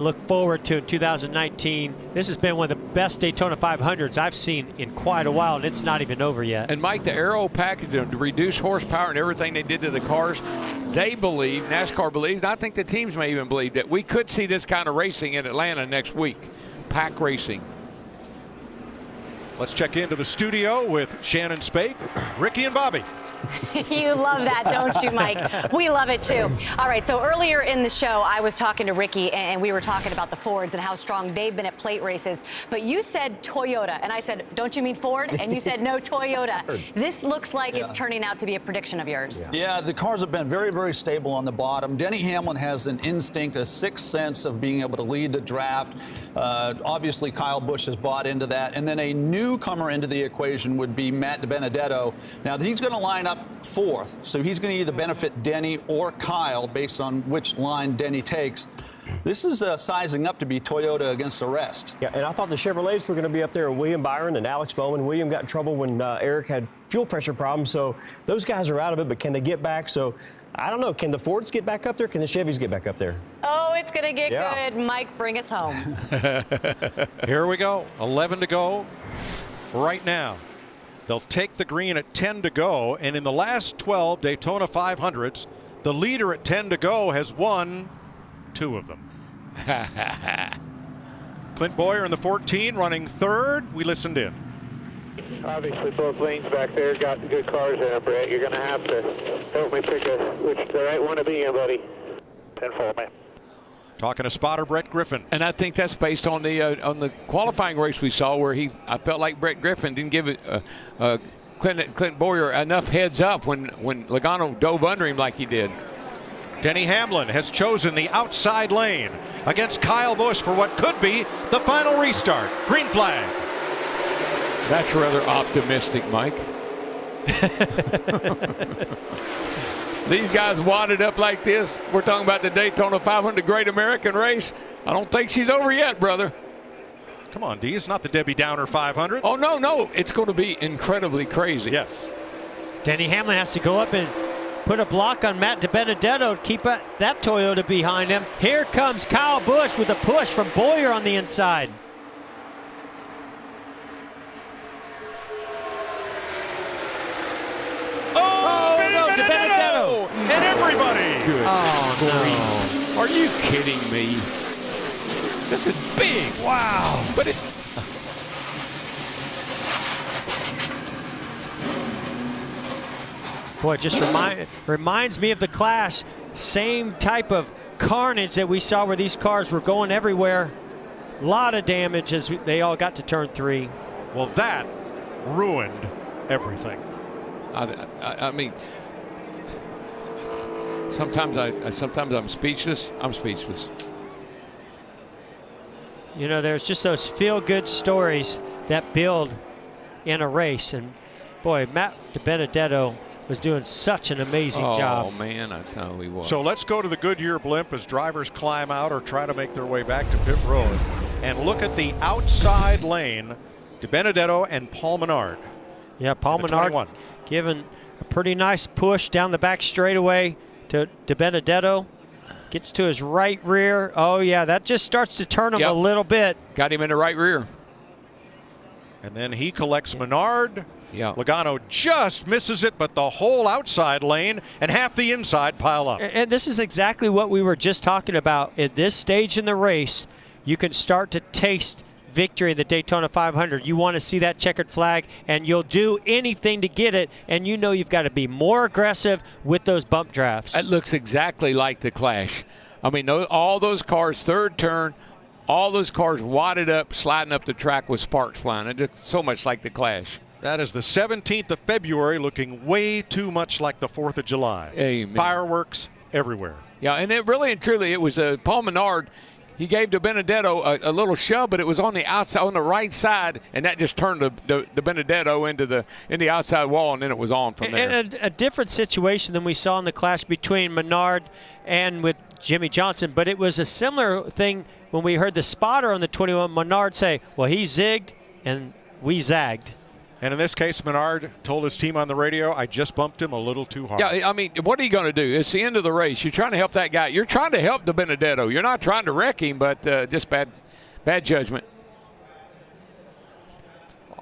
Look forward to in 2019. This has been one of the best Daytona 500s I've seen in quite a while, and it's not even over yet. And Mike, the aero package, to reduce horsepower and everything they did to the cars, they believe, NASCAR believes, and I think the teams may even believe, that we could see this kind of racing in Atlanta next week. Pack racing. Let's check into the studio with Shannon Spake, Ricky, and Bobby. You love that, don't you, Mike? We love it, too. All right, so earlier in the show, I was talking to Ricky, and we were talking about the Fords and how strong they've been at plate races. But you said Toyota, and I said, don't you mean Ford? And you said, no, Toyota. This looks like it's turning out to be a prediction of yours. Yeah, the cars have been very, very stable on the bottom. Denny Hamlin has an instinct, a sixth sense of being able to lead the draft. Obviously, Kyle Busch has bought into that. And then a newcomer into the equation would be Matt DiBenedetto. Now, he's going to line up fourth, so he's going to either benefit Denny or Kyle based on which line Denny takes. This is sizing up to be Toyota against the rest. Yeah, and I thought the Chevrolets were going to be up there with William Byron and Alex Bowman. William got in trouble when Eric had fuel pressure problems, so those guys are out of it, but can they get back? So I don't know. Can the Fords get back up there? Can the Chevys get back up there? Oh, it's going to get good. Mike, bring us home. Here we go. 11 to go right now. They'll take the green at 10 to go, and in the last 12 Daytona 500s, the leader at 10 to go has won 2 of them. Clint Boyer in the 14 running third. We listened in. Obviously, both lanes back there got good cars in them, Brett. You're going to have to help me pick which the right one to be in, buddy. 10-4, man. Talking to spotter Brett Griffin. And I think that's based on the qualifying race we saw, where I felt like Brett Griffin didn't give Clint Boyer enough heads up when Logano dove under him like he did. Denny Hamlin has chosen the outside lane against Kyle Busch for what could be the final restart. Green flag. That's rather optimistic, Mike. These guys wadded up like this. We're talking about the Daytona 500 Great American Race. I don't think she's over yet, brother. Come on, D. It's not the Debbie Downer 500. Oh, no. It's going to be incredibly crazy. Yes. Denny Hamlin has to go up and put a block on Matt DiBenedetto to keep that Toyota behind him. Here comes Kyle Busch with a push from Boyer on the inside. DiBenedetto and everybody. Good. Oh, no. Are you kidding me? This is big. Wow. But it. Boy, it just reminds me of the Clash. Same type of carnage that we saw where these cars were going everywhere. A lot of damage as they all got to turn 3. Well, that ruined everything. I mean, sometimes I'm speechless. I'm speechless. You know, there's just those feel-good stories that build in a race, and boy, Matt DiBenedetto was doing such an amazing job. Oh man, I tell you what. So let's go to the Goodyear blimp as drivers climb out or try to make their way back to pit road, and look at the outside lane. DiBenedetto and Paul Menard. Yeah, Paul Menard giving a pretty nice push down the back straightaway to DiBenedetto. Gets to his right rear. Oh, yeah, that just starts to turn him a little bit. Got him in the right rear. And then he collects Menard. Yeah. Logano just misses it, but the whole outside lane and half the inside pile up. And this is exactly what we were just talking about. At this stage in the race, you can start to taste victory in the Daytona 500. You want to see that checkered flag, and you'll do anything to get it, and you know you've got to be more aggressive with those bump drafts. It looks exactly like the Clash. I mean, all those cars, third turn, all those cars wadded up, sliding up the track with sparks flying. It looked so much like the Clash. That is the 17th of February, looking way too much like the 4th of July. Amen. Fireworks everywhere. Yeah, and it really and truly, it was Paul Menard. He gave DiBenedetto a little shove, but it was on the outside, on the right side, and that just turned DiBenedetto into the outside wall, and then it was on from there. And a different situation than we saw in the clash between Menard and with Jimmy Johnson, but it was a similar thing when we heard the spotter on the 21 Menard say, well, he zigged and we zagged. And in this case, Menard told his team on the radio, I just bumped him a little too hard. Yeah, I mean, what are you going to do? It's the end of the race. You're trying to help that guy. You're trying to help Benedetto. You're not trying to wreck him, but just bad judgment.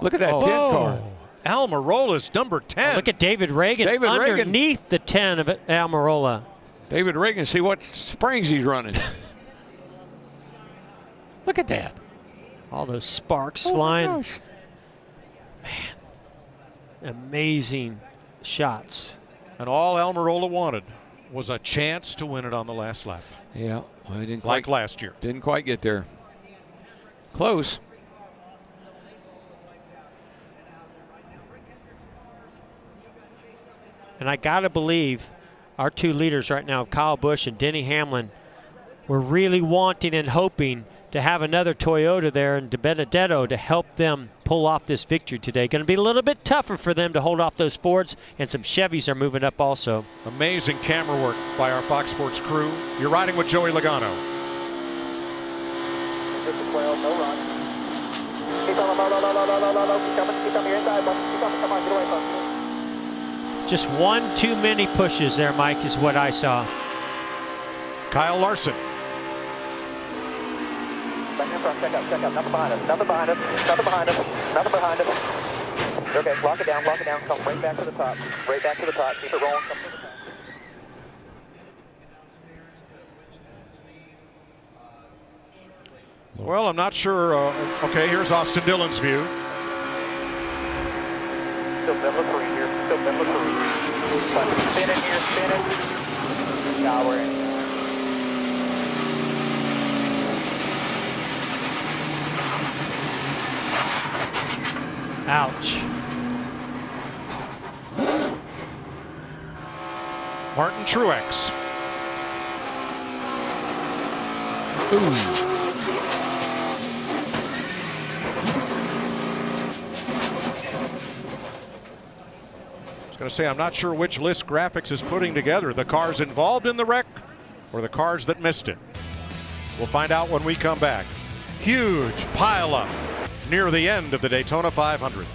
Look at that 10 car. Almirola's number 10. Look at David Reagan underneath the 10 of Almirola. David Reagan, see what springs he's running. Look at that. All those sparks flying. Man, amazing shots. And all Almirola wanted was a chance to win it on the last lap. Yeah, well, he didn't like quite, last year. Didn't quite get there. Close. And I got to believe our two leaders right now, Kyle Busch and Denny Hamlin, were really wanting and hoping to have another Toyota there and Benedetto to help them pull off this victory today. Going to be a little bit tougher for them to hold off those Fords, and some Chevys are moving up also. Amazing camera work by our Fox Sports crew. You're riding with Joey Logano. This is 12, no run. Keep coming, keep coming, you're inside, keep coming, come on, get away from me. Just one too many pushes there, Mike, is what I saw. Kyle Larson. Back in front, check up, nothing behind us, nothing behind us, nothing behind us, nothing behind us. Okay, lock it down, come right back to the top, keep it rolling, come to the top. Well, I'm not sure. Okay, here's Austin Dillon's view. Still middle of 3 here, Spinning here, spinning. Now we're in. Ouch. Martin Truex. Ooh. Going to say, I'm not sure which list graphics is putting together, the cars involved in the wreck or the cars that missed it. We'll find out when we come back. Huge pileup near the end of the Daytona 500.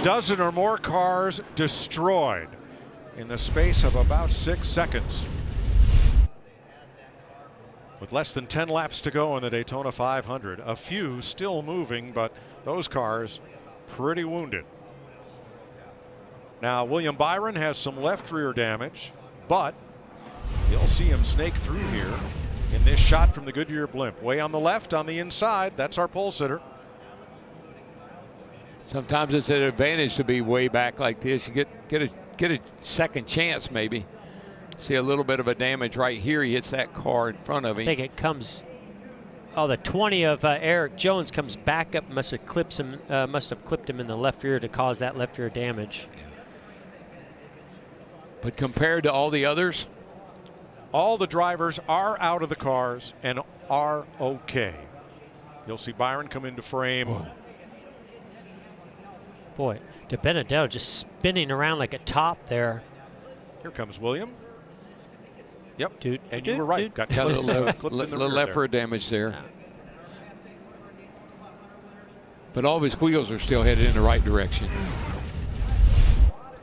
dozen or more cars destroyed in the space of about 6 seconds. With less than 10 laps to go in the Daytona 500, a few still moving, but those cars pretty wounded. Now, William Byron has some left rear damage, but you'll see him snake through here in this shot from the Goodyear blimp. Way on the left, on the inside, that's our pole sitter. Sometimes it's an advantage to be way back like this. You get a second chance maybe. See a little bit of a damage right here. He hits that car in front of him. I think it comes. Oh, the 20 of Eric Jones comes back up. Must have clipped him in the left rear to cause that left rear damage. But compared to all the others, all the drivers are out of the cars and are okay. You'll see Byron come into frame. Oh. Boy, De Benedetto just spinning around like a top there. Here comes William. Yep, Dude, and you were right. Got got a clipped, little clipped in the rear left there. rear damage there. But all of his wheels are still headed in the right direction.